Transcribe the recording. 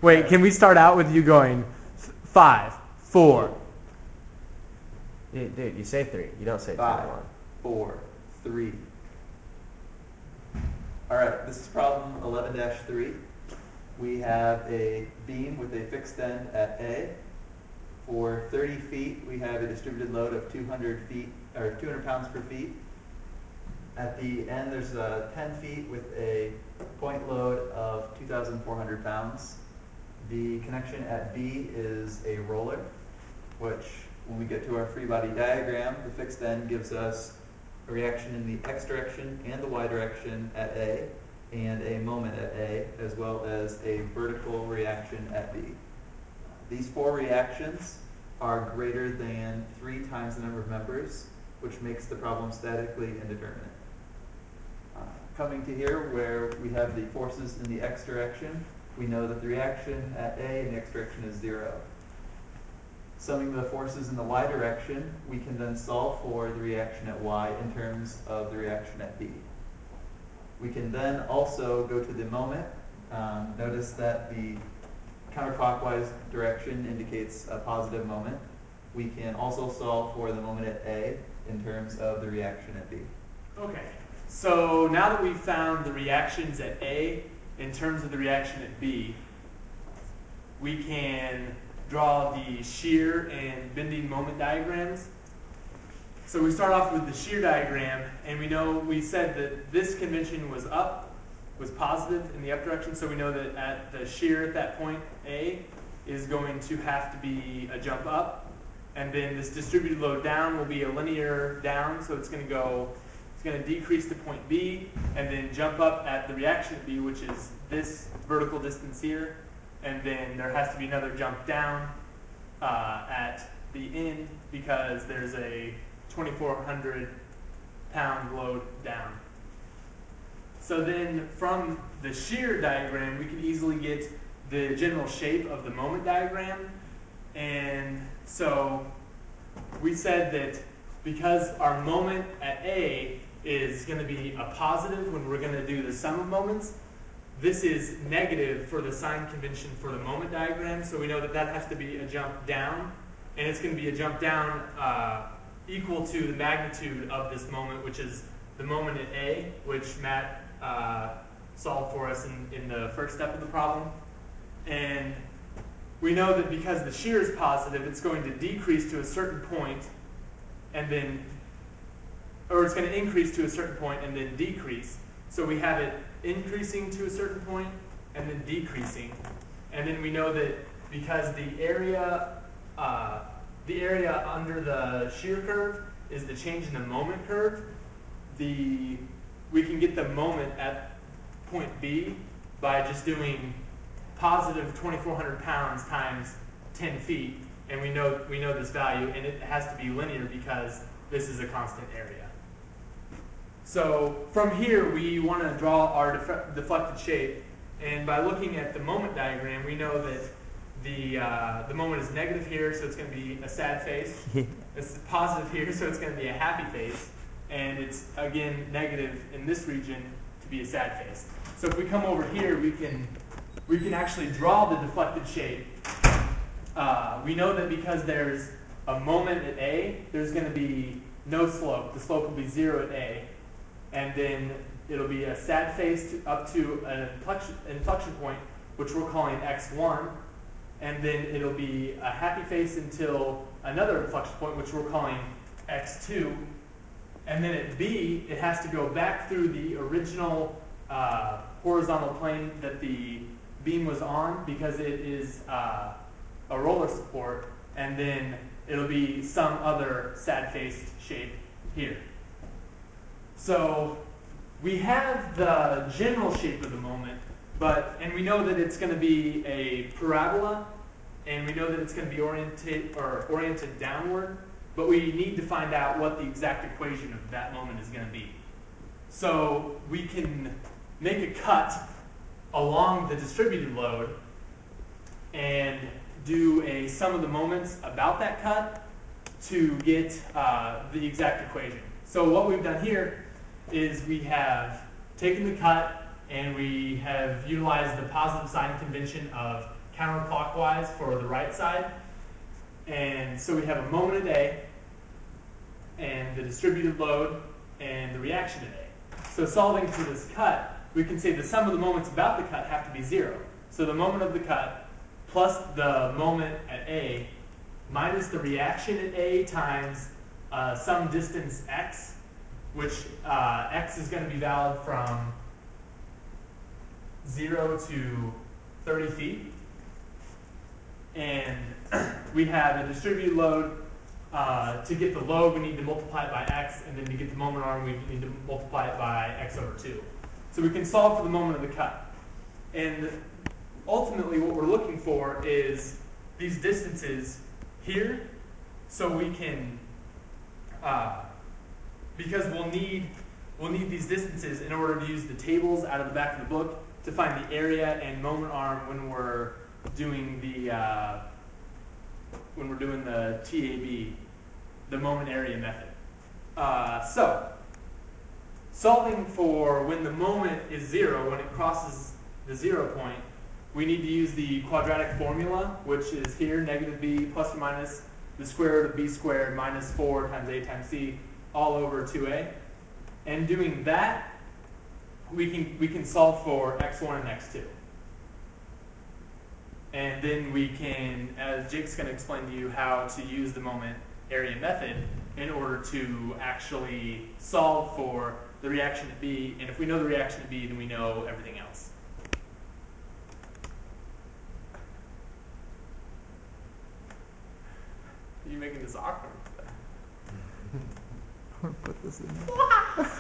Wait, can we start out with you going 5, 4? Dude, you say 3. You don't say 2 5, anymore. 4, 3. All right, this is problem 11-3. We have a beam with a fixed end at A. For 30 feet, we have a distributed load of 200 pounds per feet. At the end, there's 10 feet with a point load of 2,400 pounds. The connection at B is a roller, which, when we get to our free body diagram, the fixed end gives us a reaction in the x direction and the y direction at A, and a moment at A, as well as a vertical reaction at B. These 4 reactions are greater than 3 times the number of members, which makes the problem statically indeterminate. Coming to here, where we have the forces in the x direction, we know that the reaction at A in the x direction is 0. Summing the forces in the y direction, we can then solve for the reaction at y in terms of the reaction at B. We can then also go to the moment. Notice that the counterclockwise direction indicates a positive moment. We can also solve for the moment at A in terms of the reaction at B. Okay, so now that we've found the reactions at A in terms of the reaction at B, we can draw the shear and bending moment diagrams. So we start off with the shear diagram, and we said that this convention was positive in the up direction, so we know that at the shear at that point, A, is going to have to be a jump up, and then this distributed load down will be a linear down, so it's going to decrease to point B, and then jump up at the reaction at B, which is this vertical distance here, and then there has to be another jump down at the end because there's a 2,400 pound load down. So then from the shear diagram, we can easily get the general shape of the moment diagram. And so we said that because our moment at A is going to be a positive when we're going to do the sum of moments, this is negative for the sign convention for the moment diagram. So we know that that has to be a jump down. And it's going to be a jump down equal to the magnitude of this moment, which is the moment at A, which Matt solved for us in the first step of the problem. And we know that because the shear is positive, it's going to decrease to a certain point, and then, or it's going to increase to a certain point and then decrease. So we have it increasing to a certain point and then decreasing. And then we know that because the area under the shear curve is the change in the moment curve, we can get the moment at point B by just doing positive 2,400 pounds times 10 feet, and we know this value, and it has to be linear because this is a constant area. So from here, we want to draw our deflected shape, and by looking at the moment diagram, we know that the moment is negative here, so it's going to be a sad face. It's positive here, so it's going to be a happy face, and it's again negative in this region to be a sad face. So if we come over here, we can actually draw the deflected shape. We know that because there's a moment at A, there's going to be no slope. The slope will be 0 at A. And then it'll be a sad face up to an inflection point, which we're calling x1. And then it'll be a happy face until another inflection point, which we're calling x2. And then at B, it has to go back through the original horizontal plane that the beam was on because it is a roller support, and then it'll be some other sad-faced shape here. So we have the general shape of the moment, and we know that it's going to be a parabola, and we know that it's going to be oriented downward, but we need to find out what the exact equation of that moment is going to be. So we can make a cut along the distributed load and do a sum of the moments about that cut to get the exact equation. So what we've done here is we have taken the cut and we have utilized the positive sign convention of counterclockwise for the right side. And so we have a moment at A, and the distributed load, and the reaction at A. So solving for this cut, we can say the sum of the moments about the cut have to be 0. So the moment of the cut plus the moment at A minus the reaction at A times some distance x, which x is going to be valid from 0 to 30 feet. And we have a distributed load. To get the load, we need to multiply it by x, and then to get the moment arm, we need to multiply it by x over 2. So we can solve for the moment of the cut. And ultimately, what we're looking for is these distances here, so we can, because we'll need these distances in order to use the tables out of the back of the book to find the area and moment arm when we're doing the TAB, the moment area method. So solving for when the moment is 0, when it crosses the 0 point, we need to use the quadratic formula, which is here, negative b plus or minus the square root of b squared minus 4 times a times c all over 2a. And doing that, we can solve for x1 and x2. And then we can, as Jake's going to explain to you, how to use the moment area method in order to actually solve for the reaction at B. And if we know the reaction at B, then we know everything else. Are you making this awkward? Put this in there.